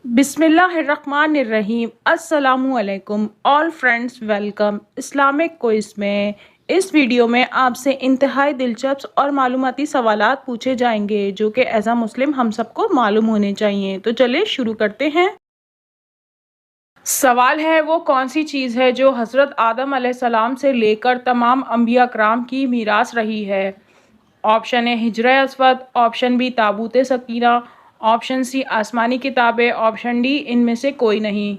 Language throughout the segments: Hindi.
बिस्मिल्लाहिर्रहमानिर्रहीम। अस्सलामुअलैकुम all friends, welcome Islamic quiz में। इस वीडियो में आपसे इंतहाई दिलचस्प और मालूमाती सवालात पूछे जाएंगे जो कि एज अ मुस्लिम हम सबको मालूम होने चाहिए। तो चलिए शुरू करते हैं। सवाल है, वो कौन सी चीज़ है जो हज़रत आदम अलैहिस्सलाम से लेकर तमाम अंबिया कराम की मीरास रही है। Option A हिजर Aswad, option B ताबूत सकीना, ऑप्शन सी आसमानी किताबें, ऑप्शन डी इनमें से कोई नहीं।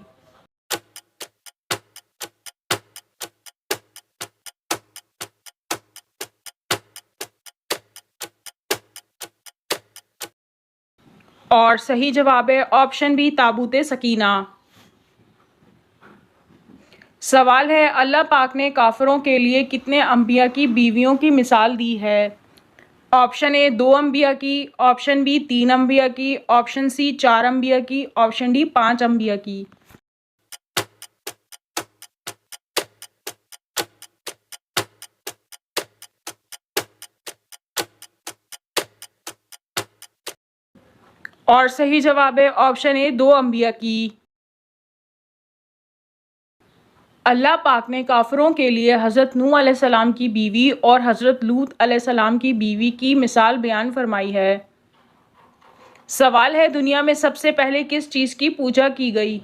और सही जवाब है ऑप्शन बी ताबूत सकीना। सवाल है, अल्लाह पाक ने काफिरों के लिए कितने अंबिया की बीवियों की मिसाल दी है। ऑप्शन ए 2 अंबिया की, ऑप्शन बी 3 अंबिया की, ऑप्शन सी 4 अंबिया की, ऑप्शन डी 5 अंबिया की। और सही जवाब है ऑप्शन ए 2 अंबिया की। अल्लाह पाक ने काफिरों के लिए हज़रत नूह अलैहिस्सलाम की बीवी और हज़रत लूत अलैहिस्सलाम की बीवी की मिसाल बयान फरमाई है। सवाल है, दुनिया में सबसे पहले किस चीज़ की पूजा की गई।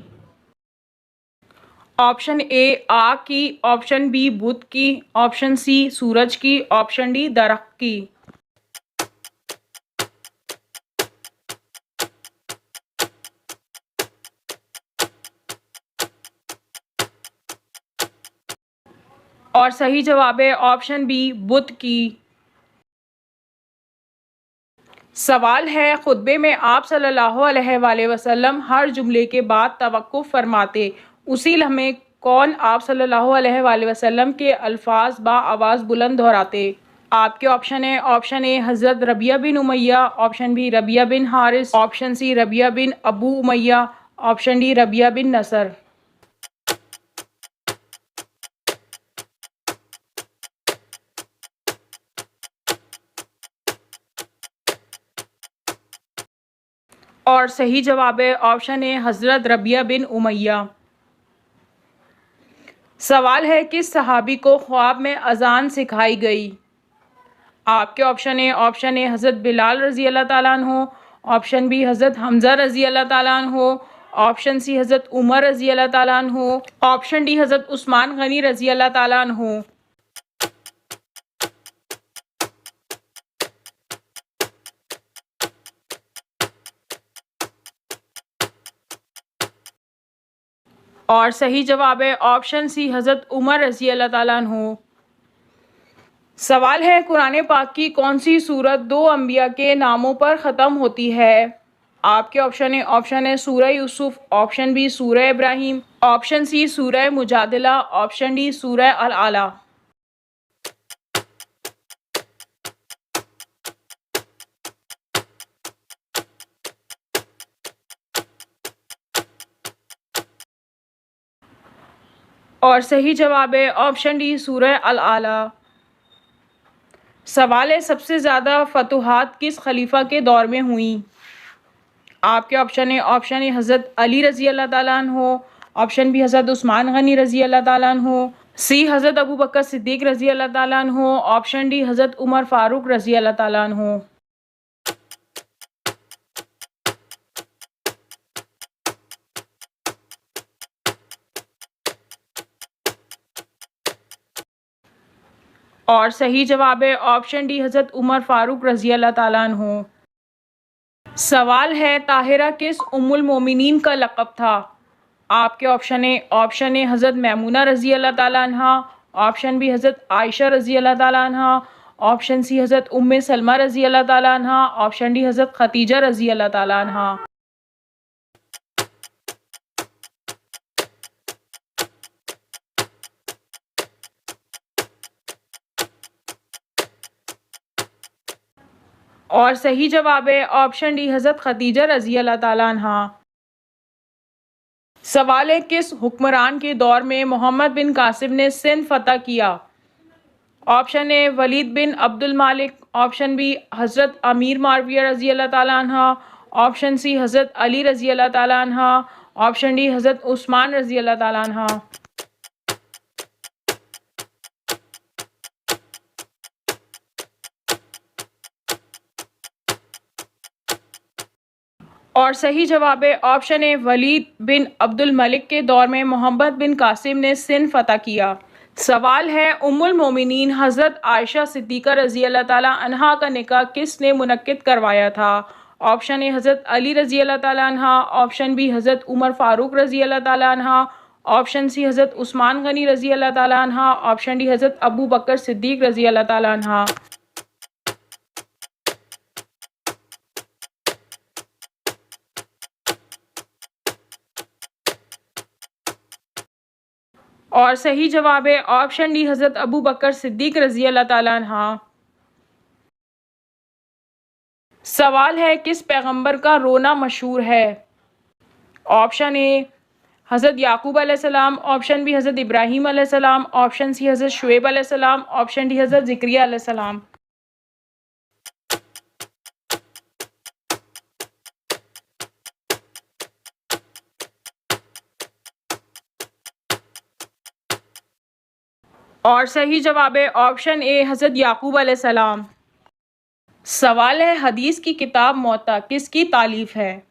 ऑप्शन ए आग की, ऑप्शन बी बुत की, ऑप्शन सी सूरज की, ऑप्शन डी दरख्त की। और सही जवाब है ऑप्शन बी बुत की। सवाल है, खुतबे में आप सल्लल्लाहु अलैहि वसल्लम हर जुमले के बाद तवक्कुफ फरमाते, उसी लम्हे कौन आप सल्लल्लाहु अलैहि वसल्लम के अल्फाज बा आवाज़ बुलंद दोहराते। आपके ऑप्शन है, ऑप्शन ए हज़रत रबिया बिन उमैया, ऑप्शन बी रबिया बिन हारिस, ऑप्शन सी रबिया बिन अबू उमैया, ऑप्शन डी रबिया बिन नसर। और सही जवाब है ऑप्शन ए हज़रत रबिया बिन उमैया। सवाल है, किस सहाबी को ख्वाब में अजान सिखाई गई। आपके ऑप्शन है, ऑप्शन ए हज़रत बिलाल रज़ी अल्लाह ताला अन्हु, ऑप्शन बी हज़रत हमज़ा रज़ी अल्लाह ताला अन्हु, ऑप्शन सी हज़रत उमर रज़ी अल्लाह ताला अन्हु, ऑप्शन डी हज़रत उस्मान गनी रज़ी अल्लाह ताला अन्हु। और सही जवाब है ऑप्शन सी हज़रत उमर रज़ी अल्लाह ताला अन्हु। सवाल है, कुरान पाक की कौन सी सूरत 2 अंबिया के नामों पर ख़त्म होती है। आपके ऑप्शन है सूरह यूसुफ, ऑप्शन बी सूरह इब्राहिम, ऑप्शन सी सूरह मुजादिला, ऑप्शन डी सूरह अल आला। और सही जवाब है ऑप्शन डी सूरह अल आला। सवाल है, सबसे ज़्यादा फतुहात किस खलीफा के दौर में हुई। आपके ऑप्शन है हज़रत अली रज़ी अल्लाह ताला अन्हु, ऑप्शन बी हज़रत उस्मान गनी रज़ी अल्लाह ताला अन्हु, सी हज़रत अबू बकर सिद्दीक़ रज़ी अल्लाह ताला अन्हु, ऑप्शन डी हज़रत उमर फ़ारूक रज़ी अल्लाह ताला अन्हु। और सही जवाब है ऑप्शन डी हज़रत उमर फ़ारूक रज़ी अल्लाह ताला अन्हु। सवाल है, ताहिरा किस उम्मुल मोमिनीन का लक़ब था। आपके ऑप्शन ए हज़रत मैमूना रज़ी अल्लाह ताला अन्हा, ऑप्शन बी हज़रत आयशा रज़ी अल्लाह ताला अन्हा, ऑप्शन सी हज़रत उम्मे सलमा रज़ी अल्लाह ताला अन्हा, ऑप्शन डी हज़रत खतीजा रज़ी अल्लाह ताला अन्हा। और सही जवाब है ऑप्शन डी हज़रत खतीजा रज़ी अल्लाह ताला अन्हा। सवाल है, किस हुक्मरान के दौर में मोहम्मद बिन कासिम ने सिंध फतह किया। ऑप्शन ए वलीद बिन अब्दुल मालिक, ऑप्शन बी हज़रत अमीर माविया रज़ी अल्लाह ताला अन्हा, ऑप्शन सी हज़रत अली रज़ी अल्लाह ताला अन्हा, ऑप्शन डी हज़रत उस्मान रज़ी अल्लाह ताला अन्हा। और सही जवाब है ऑप्शन ए, वलीद बिन अब्दुल मलिक के दौर में मोहम्मद बिन कासिम ने सिंध फतह किया। सवाल है, उम्मुल मोमिनीन हज़रत आयशा सिद्दीक़ा रज़ी अल्लाह ताला अन्हा का निकाह किसने मुनक्किद करवाया था? ऑप्शन ए हज़रत अली रज़ी अल्लाह ताला अन्हा, ऑप्शन बी हज़रत उमर फ़ारूक रज़ी अल्लाह ताला अन्हा, ऑप्शन सी हज़रत उस्मान गनी रज़ी अल्लाह ताला अन्हा, ऑप्शन डी हज़रत अबू बकर सिद्दीक़ रज़ी अल्लाह ताला अन्हा। और सही जवाब है ऑप्शन डी हज़रत अबू बकर सिद्दीक़ रज़ी अल्लाह ताला अन्हा। सवाल है, किस पैगंबर का रोना मशहूर है? ऑप्शन ए हज़रत याकूब अलैहिस्सलाम, ऑप्शन बी हज़रत इब्राहीम अलैहिस्सलाम, ऑप्शन सी हज़रत शुएब अलैहिस्सलाम, ऑप्शन डी हज़रत ज़िक्रिया अलैहिस्सलाम। और सही जवाब है ऑप्शन ए हज़रत याकूब अलैहिस्सलाम। सवाल है, हदीस की किताब मुअत्ता किसकी तालीफ है?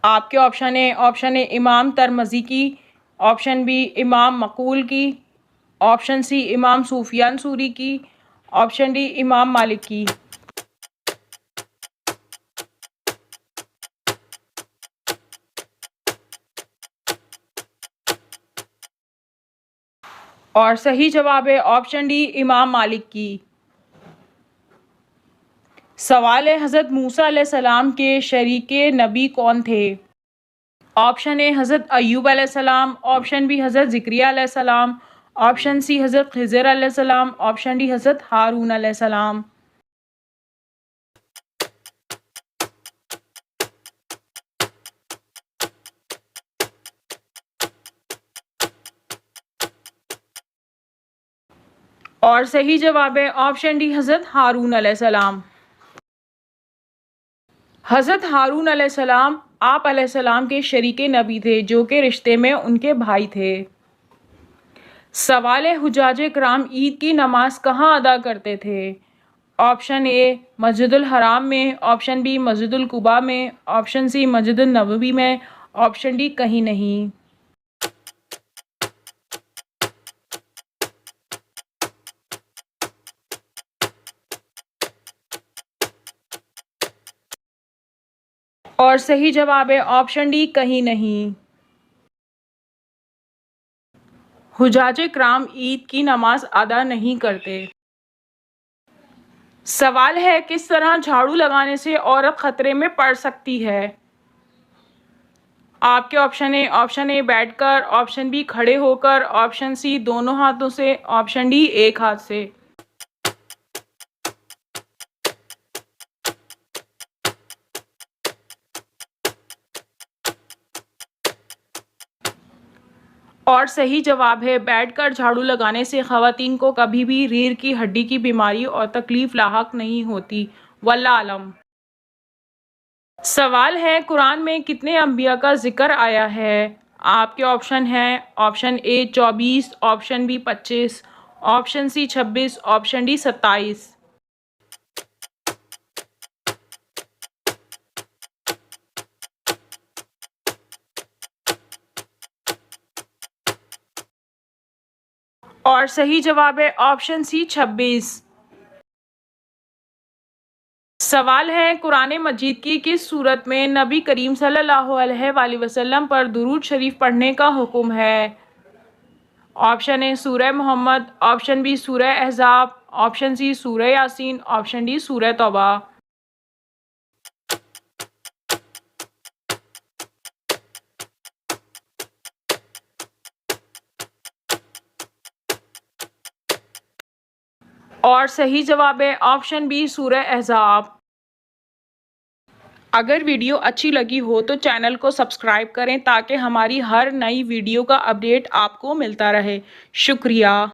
आपके ऑप्शन ए इमाम तिरमिज़ी की, ऑप्शन बी इमाम मक़बूल की, ऑप्शन सी इमाम सुफियान सूरी की, ऑप्शन डी इमाम मालिक की। और सही जवाब है ऑप्शन डी इमाम मालिक की। सवाल है, हज़रत मूसा अलैहिस्सलाम के शरीके नबी कौन थे? ऑप्शन ए हज़रत अय्यूब अलैहिस्सलाम, ऑप्शन बी हज़रत ज़िक्रिया अलैहिस्सलाम, ऑप्शन सी हज़रत ख़िज़र अलैहिस्सलाम, ऑप्शन डी हज़रत हारून अलैहिस्सलाम। और सही जवाब है ऑप्शन डी हज़रत हारून अलैहिस्सलाम। हज़रत हारून अलैहिस्सलाम आप अलैहिस्सलाम के शरीके नबी थे जो कि रिश्ते में उनके भाई थे। सवाल है, हुज्जाज किराम ईद की नमाज कहाँ अदा करते थे? ऑप्शन ए मस्जिदुल हराम में, ऑप्शन बी मस्जिदुल कुबा में, ऑप्शन सी मस्जिदुल नबवी में, ऑप्शन डी कहीं नहीं। और सही जवाब है ऑप्शन डी कहीं नहीं। हुज्जाज किराम ईद की नमाज अदा नहीं करते। सवाल है, किस तरह झाड़ू लगाने से औरत खतरे में पड़ सकती है? आपके ऑप्शन ए बैठकर, ऑप्शन बी खड़े होकर, ऑप्शन सी दोनों हाथों से, ऑप्शन डी एक हाथ से। और सही जवाब है बैठकर झाड़ू लगाने से ख़वातीन को कभी भी रीढ़ की हड्डी की बीमारी और तकलीफ़ लाहक नहीं होती। वल्लाह आलम। सवाल है, कुरान में कितने अंबिया का जिक्र आया है? आपके ऑप्शन हैं option A 24, option B 25, option C 26, option D 27। और सही जवाब है ऑप्शन सी 26। सवाल है, कुरान मजीद की किस सूरत में नबी करीम सल्लल्लाहु अलैहि वसल्लम पर दुरूद शरीफ पढ़ने का हुक्म है? ऑप्शन ए सूरह मोहम्मद, ऑप्शन बी सूरह अहज़ाब, ऑप्शन सी सूरह यासीन, ऑप्शन डी सूरह तौबा। और सही जवाब है ऑप्शन बी सूरह अहज़ाब। अगर वीडियो अच्छी लगी हो तो चैनल को सब्सक्राइब करें ताकि हमारी हर नई वीडियो का अपडेट आपको मिलता रहे। शुक्रिया।